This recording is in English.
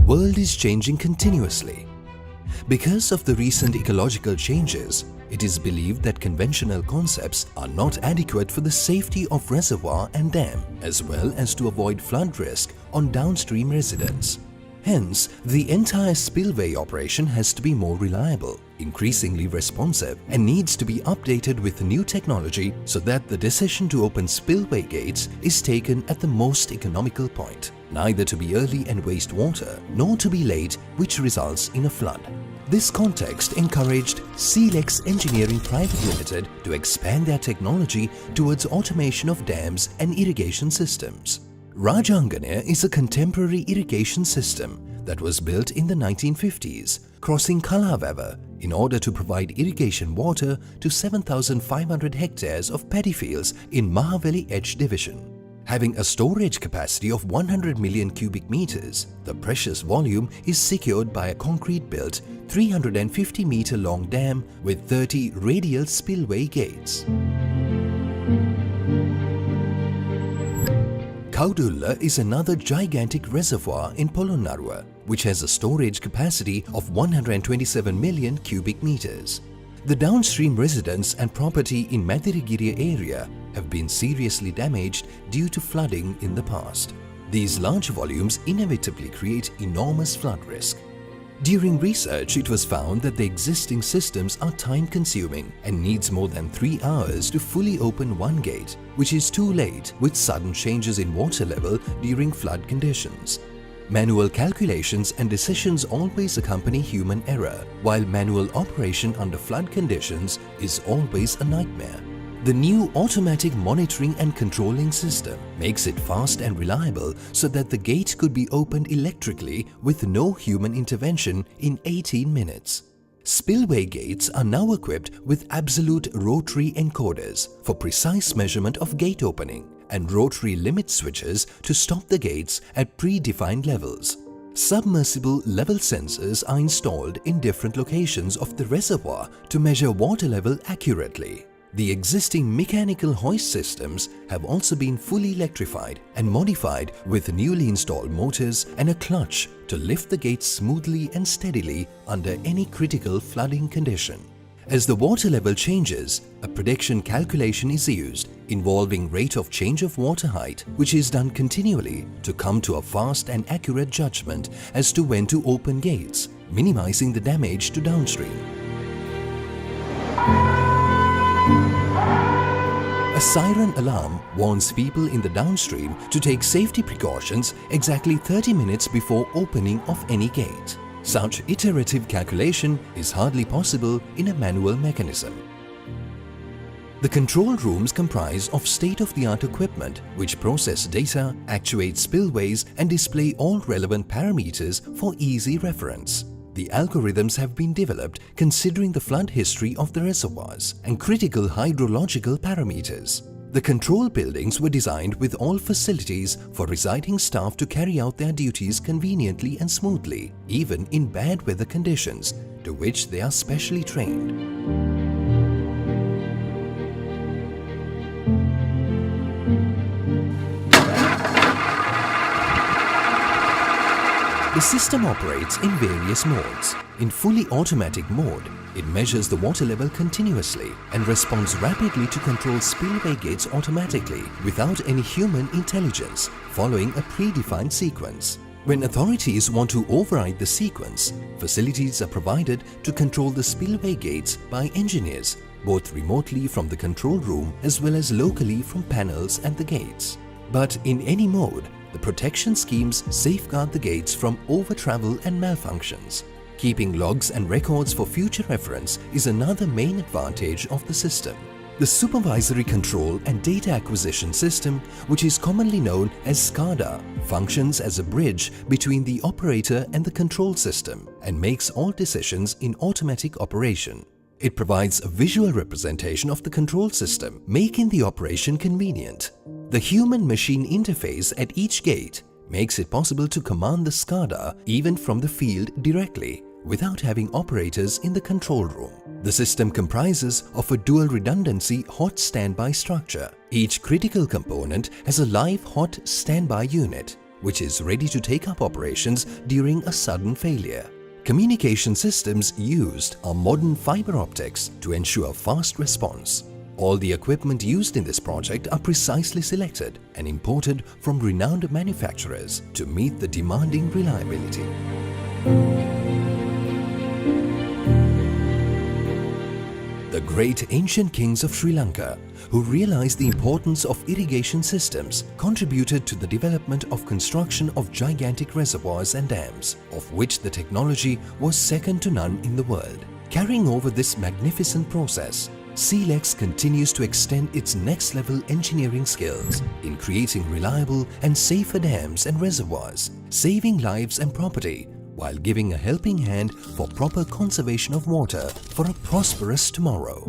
world is changing continuously. Because of the recent ecological changes, it is believed that conventional concepts are not adequate for the safety of reservoir and dam, as well as to avoid flood risk on downstream residents. Hence, the entire spillway operation has to be more reliable, increasingly responsive, and needs to be updated with new technology so that the decision to open spillway gates is taken at the most economical point, neither to be early and waste water, nor to be late, which results in a flood. This context encouraged Ceylex Engineering Private Limited to expand their technology towards automation of dams and irrigation systems. Rajangana is a contemporary irrigation system that was built in the 1950s, crossing Kalavavar in order to provide irrigation water to 7,500 hectares of paddy fields in Mahaveli Edge division. Having a storage capacity of 100 million cubic meters, the precious volume is secured by a concrete-built 350-meter-long dam with 30 radial spillway gates. Kaudulla is another gigantic reservoir in Polonnaruwa, which has a storage capacity of 127 million cubic meters. The downstream residents and property in Madirigiri area have been seriously damaged due to flooding in the past. These large volumes inevitably create enormous flood risk. During research, it was found that the existing systems are time-consuming and needs more than 3 hours to fully open one gate, which is too late with sudden changes in water level during flood conditions. Manual calculations and decisions always accompany human error, while manual operation under flood conditions is always a nightmare. The new automatic monitoring and controlling system makes it fast and reliable so that the gate could be opened electrically with no human intervention in 18 minutes. Spillway gates are now equipped with absolute rotary encoders for precise measurement of gate opening and rotary limit switches to stop the gates at predefined levels. Submersible level sensors are installed in different locations of the reservoir to measure water level accurately. The existing mechanical hoist systems have also been fully electrified and modified with newly installed motors and a clutch to lift the gates smoothly and steadily under any critical flooding condition. As the water level changes, a prediction calculation is used involving rate of change of water height, which is done continually to come to a fast and accurate judgment as to when to open gates, minimizing the damage to downstream. A siren alarm warns people in the downstream to take safety precautions exactly 30 minutes before opening of any gate. Such iterative calculation is hardly possible in a manual mechanism. The control rooms comprise of state-of-the-art equipment which process data, actuate spillways and display all relevant parameters for easy reference. The algorithms have been developed considering the flood history of the reservoirs and critical hydrological parameters. The control buildings were designed with all facilities for residing staff to carry out their duties conveniently and smoothly, even in bad weather conditions, to which they are specially trained. The system operates in various modes. In fully automatic mode, it measures the water level continuously and responds rapidly to control spillway gates automatically without any human intelligence, following a predefined sequence. When authorities want to override the sequence, facilities are provided to control the spillway gates by engineers, both remotely from the control room as well as locally from panels at the gates. But in any mode, the protection schemes safeguard the gates from over-travel and malfunctions. Keeping logs and records for future reference is another main advantage of the system. The Supervisory Control and Data Acquisition System, which is commonly known as SCADA, functions as a bridge between the operator and the control system and makes all decisions in automatic operation. It provides a visual representation of the control system, making the operation convenient. The human-machine interface at each gate makes it possible to command the SCADA even from the field directly, without having operators in the control room. The system comprises of a dual redundancy hot standby structure. Each critical component has a live hot standby unit. which is ready to take up operations during a sudden failure. Communication systems used are modern fiber optics to ensure fast response. All the equipment used in this project are precisely selected and imported from renowned manufacturers to meet the demanding reliability. The great ancient kings of Sri Lanka, who realized the importance of irrigation systems, contributed to the development of construction of gigantic reservoirs and dams, of which the technology was second to none in the world. Carrying over this magnificent process, Ceylex continues to extend its next-level engineering skills in creating reliable and safer dams and reservoirs, saving lives and property, while giving a helping hand for proper conservation of water for a prosperous tomorrow.